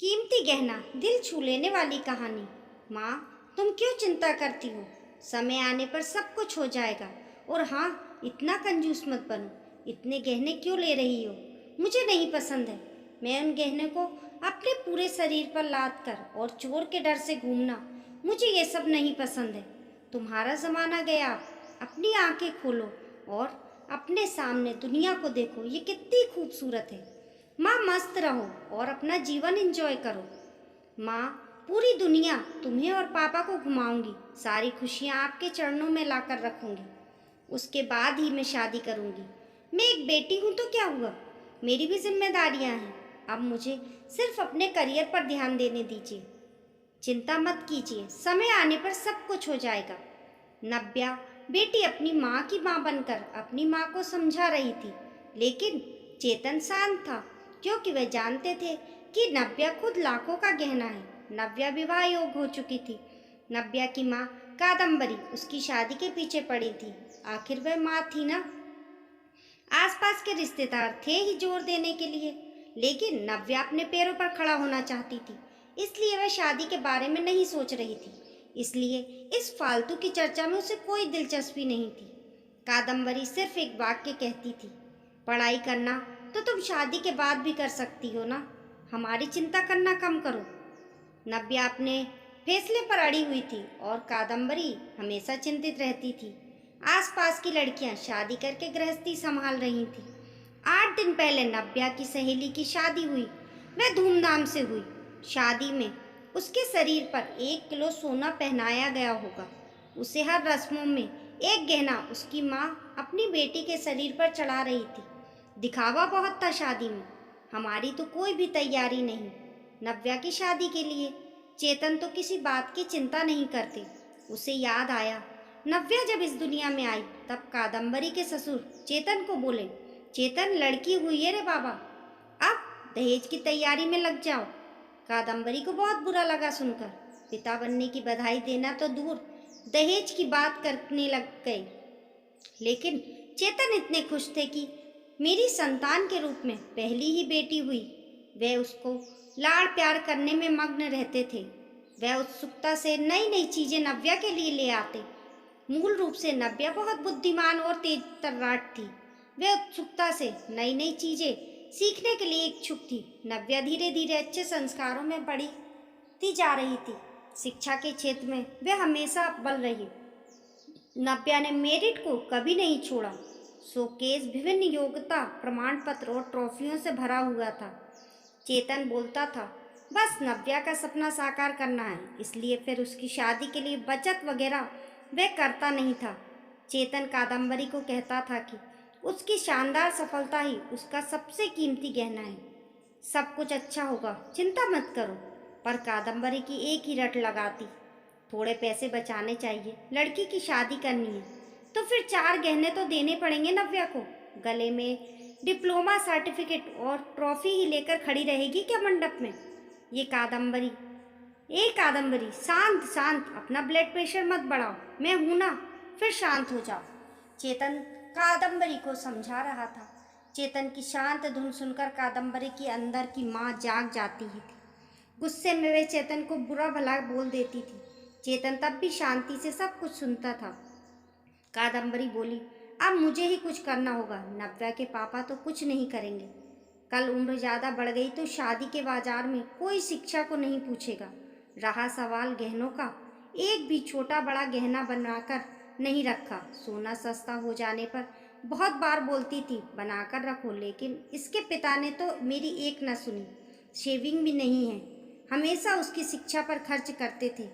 कीमती गहना, दिल छू लेने वाली कहानी। माँ, तुम क्यों चिंता करती हो? समय आने पर सब कुछ हो जाएगा। और हाँ, इतना कंजूस मत बनो। इतने गहने क्यों ले रही हो? मुझे नहीं पसंद है। मैं उन गहने को अपने पूरे शरीर पर लाद कर और चोर के डर से घूमना, मुझे ये सब नहीं पसंद है। तुम्हारा जमाना गया। अपनी आंखें खोलो और अपने सामने दुनिया को देखो। ये कितनी खूबसूरत है। माँ, मस्त रहो और अपना जीवन एंजॉय करो। माँ, पूरी दुनिया तुम्हें और पापा को घुमाऊंगी। सारी खुशियाँ आपके चरणों में लाकर रखूंगी। उसके बाद ही मैं शादी करूंगी। मैं एक बेटी हूँ तो क्या हुआ? मेरी भी जिम्मेदारियाँ हैं। अब मुझे सिर्फ अपने करियर पर ध्यान देने दीजिए। चिंता मत कीजिए, समय आने पर सब कुछ हो जाएगा। नव्या बेटी अपनी माँ की माँ बनकर अपनी माँ को समझा रही थी, लेकिन चेतन शांत था, क्योंकि वे जानते थे कि नव्या खुद लाखों का गहना है। नव्या विवाह योग्य हो चुकी थी। नव्या की माँ कादम्बरी उसकी शादी के पीछे पड़ी थी। आखिर वह माँ थी ना। आसपास के रिश्तेदार थे ही जोर देने के लिए, लेकिन नव्या अपने पैरों पर खड़ा होना चाहती थी। इसलिए वह शादी के बारे में नहीं सोच रही थी। इसलिए इस फालतू की चर्चा में उसे कोई दिलचस्पी नहीं थी। कादम्बरी सिर्फ एक वाक्य कहती थी, पढ़ाई करना तो तुम शादी के बाद भी कर सकती हो ना। हमारी चिंता करना कम करो। नव्या अपने फैसले पर अड़ी हुई थी और कादम्बरी हमेशा चिंतित रहती थी। आसपास की लड़कियां शादी करके गृहस्थी संभाल रही थीं। 8 दिन पहले नव्या की सहेली की शादी हुई। वह धूमधाम से हुई। शादी में उसके शरीर पर 1 किलो सोना पहनाया गया होगा। उसे हर रस्मों में एक गहना उसकी माँ अपनी बेटी के शरीर पर चढ़ा रही थी। दिखावा बहुत था शादी में। हमारी तो कोई भी तैयारी नहीं। नव्या की शादी के लिए चेतन तो किसी बात की चिंता नहीं करते। उसे याद आया, नव्या जब इस दुनिया में आई तब कादम्बरी के ससुर चेतन को बोले, चेतन, लड़की हुई है रे बाबा, अब दहेज की तैयारी में लग जाओ। कादम्बरी को बहुत बुरा लगा सुनकर। पिता बनने की बधाई देना तो दूर, दहेज की बात करने लग गए। लेकिन चेतन इतने खुश थे कि मेरी संतान के रूप में पहली ही बेटी हुई। वे उसको लाड़ प्यार करने में मग्न रहते थे। वह उत्सुकता से नई नई चीजें नव्या के लिए ले आते। मूल रूप से नव्या बहुत बुद्धिमान और तेज तर्राट थी। वह उत्सुकता से नई नई चीजें सीखने के लिए इच्छुक थी। नव्या धीरे धीरे अच्छे संस्कारों में बढ़ती जा रही थी। शिक्षा के क्षेत्र में वह हमेशा अव्वल रही। नव्या ने मेरिट को कभी नहीं छोड़ा। शोकेस विभिन्न योग्यता प्रमाण पत्र और ट्रॉफियों से भरा हुआ था। चेतन बोलता था, बस नव्या का सपना साकार करना है, इसलिए फिर उसकी शादी के लिए बचत वगैरह वह करता नहीं था। चेतन कादम्बरी को कहता था कि उसकी शानदार सफलता ही उसका सबसे कीमती गहना है। सब कुछ अच्छा होगा, चिंता मत करो। पर कादम्बरी की एक ही रट लगाती, थोड़े पैसे बचाने चाहिए, लड़की की शादी करनी है तो फिर 4 गहने तो देने पड़ेंगे नव्या को। गले में डिप्लोमा सर्टिफिकेट और ट्रॉफी ही लेकर खड़ी रहेगी क्या मंडप में? ये कादम्बरी, ए कादम्बरी, शांत शांत, अपना ब्लड प्रेशर मत बढ़ाओ। मैं हूं ना, फिर शांत हो जाओ। चेतन कादम्बरी को समझा रहा था। चेतन की शांत धुन सुनकर कादम्बरी की अंदर की माँ जाग जाती ही थी। गुस्से में वे चेतन को बुरा भला बोल देती थी। चेतन तब भी शांति से सब कुछ सुनता था। कादम्बरी बोली, अब मुझे ही कुछ करना होगा। नव्या के पापा तो कुछ नहीं करेंगे। कल उम्र ज़्यादा बढ़ गई तो शादी के बाजार में कोई शिक्षा को नहीं पूछेगा। रहा सवाल गहनों का, एक भी छोटा बड़ा गहना बनाकर नहीं रखा। सोना सस्ता हो जाने पर बहुत बार बोलती थी बनाकर रखो, लेकिन इसके पिता ने तो मेरी एक न सुनी। शेविंग भी नहीं है। हमेशा उसकी शिक्षा पर खर्च करते थे।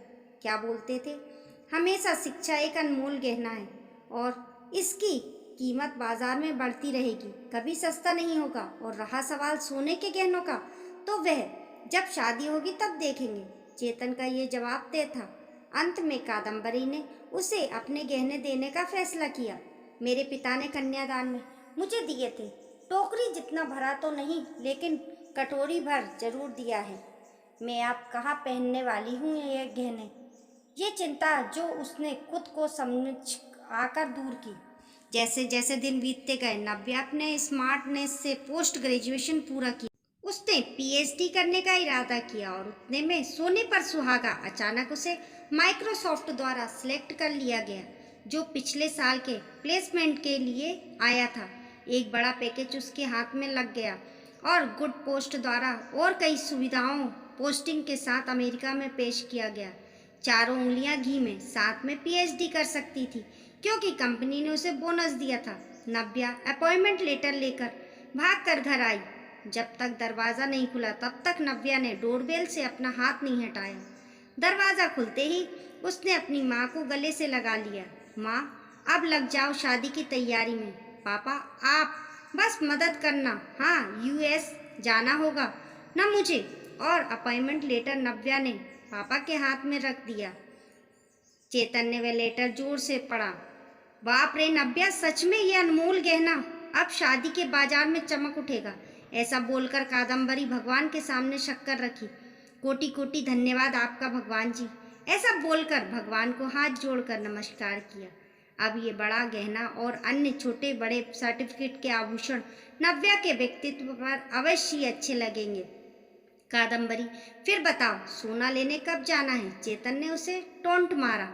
क्या बोलते थे? हमेशा शिक्षा एक अनमोल गहना है और इसकी कीमत बाजार में बढ़ती रहेगी, कभी सस्ता नहीं होगा। और रहा सवाल सोने के गहनों का, तो वह जब शादी होगी तब देखेंगे। चेतन का ये जवाब तय था। अंत में कादम्बरी ने उसे अपने गहने देने का फैसला किया। मेरे पिता ने कन्यादान में मुझे दिए थे। टोकरी जितना भरा तो नहीं, लेकिन कटोरी भर जरूर दिया है। मैं अब कहाँ पहनने वाली हूँ ये गहने? ये चिंता जो उसने खुद को समझ आकर दूर की। जैसे जैसे दिन बीतते गए, नव्या अपने स्मार्टनेस से पोस्ट ग्रेजुएशन पूरा किया। उसने पीएचडी करने का इरादा किया और उतने में सोने पर सुहागा, अचानक उसे माइक्रोसॉफ्ट द्वारा सिलेक्ट कर लिया गया, जो पिछले साल के प्लेसमेंट के लिए आया था। एक बड़ा पैकेज उसके हाथ में लग गया और गुड पोस्ट द्वारा और कई सुविधाओं पोस्टिंग के साथ अमेरिका में पेश किया गया। चारों उंगलियां घी में, साथ में पीएचडी कर सकती थी क्योंकि कंपनी ने उसे बोनस दिया था। नव्या अपॉइंटमेंट लेटर लेकर भाग कर घर आई। जब तक दरवाज़ा नहीं खुला तब तक नव्या ने डोरबेल से अपना हाथ नहीं हटाया। दरवाज़ा खुलते ही उसने अपनी माँ को गले से लगा लिया। माँ, अब लग जाओ शादी की तैयारी में। पापा, आप बस मदद करना। हाँ, यूएस जाना होगा ना मुझे। और अपॉइंटमेंट लेटर नव्या ने पापा के हाथ में रख दिया। चेतन ने वह लेटर जोर से पढ़ा। बाप रे नव्या, सच में ये अनमोल गहना अब शादी के बाजार में चमक उठेगा। ऐसा बोलकर कादम्बरी भगवान के सामने शक्कर रखी। कोटि कोटि धन्यवाद आपका भगवान जी। ऐसा बोलकर भगवान को हाथ जोड़कर नमस्कार किया। अब ये बड़ा गहना और अन्य छोटे बड़े सर्टिफिकेट के आभूषण नव्या के व्यक्तित्व पर अवश्य ही अच्छे लगेंगे। कादम्बरी, फिर बताओ सोना लेने कब जाना है? चेतन ने उसे टोंट मारा।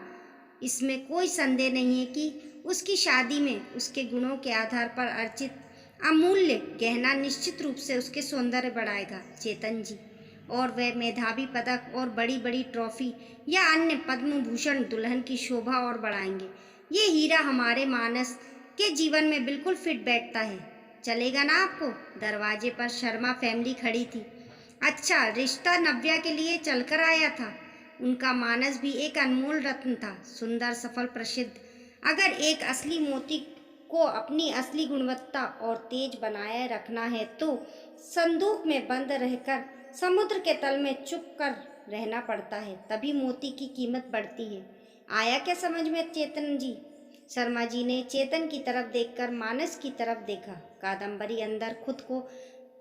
इसमें कोई संदेह नहीं है कि उसकी शादी में उसके गुणों के आधार पर अर्जित अमूल्य गहना निश्चित रूप से उसके सौंदर्य बढ़ाएगा चेतन जी। और वह मेधावी पदक और बड़ी बड़ी ट्रॉफी या अन्य पद्म भूषण दुल्हन की शोभा और बढ़ाएंगे। ये हीरा हमारे मानस के जीवन में बिल्कुल फिट बैठता है। चलेगा ना आपको? दरवाजे पर शर्मा फैमिली खड़ी थी। अच्छा, रिश्ता नव्या के लिए चलकर आया था। उनका मानस भी एक अनमोल रत्न था, सुंदर, सफल, प्रसिद्ध। अगर एक असली मोती को अपनी असली गुणवत्ता और तेज बनाए रखना है तो संदूक में बंद रहकर समुद्र के तल में चुप कर रहना पड़ता है, तभी मोती की कीमत बढ़ती है। आया क्या समझ में चेतन जी? शर्मा जी ने चेतन की तरफ देखकर मानस की तरफ देखा। कादम्बरी अंदर खुद को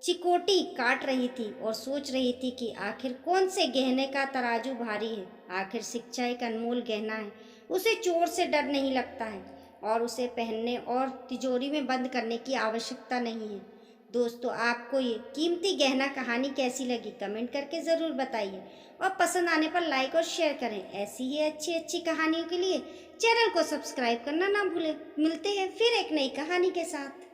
चिकोटी काट रही थी और सोच रही थी कि आखिर कौन से गहने का तराजू भारी है। आखिर शिक्षा एक अनमोल गहना है, उसे चोर से डर नहीं लगता है और उसे पहनने और तिजोरी में बंद करने की आवश्यकता नहीं है। दोस्तों, आपको ये कीमती गहना कहानी कैसी लगी कमेंट करके ज़रूर बताइए और पसंद आने पर लाइक और शेयर करें। ऐसी ही अच्छी अच्छी कहानियों के लिए चैनल को सब्सक्राइब करना ना भूलें। मिलते हैं फिर एक नई कहानी के साथ।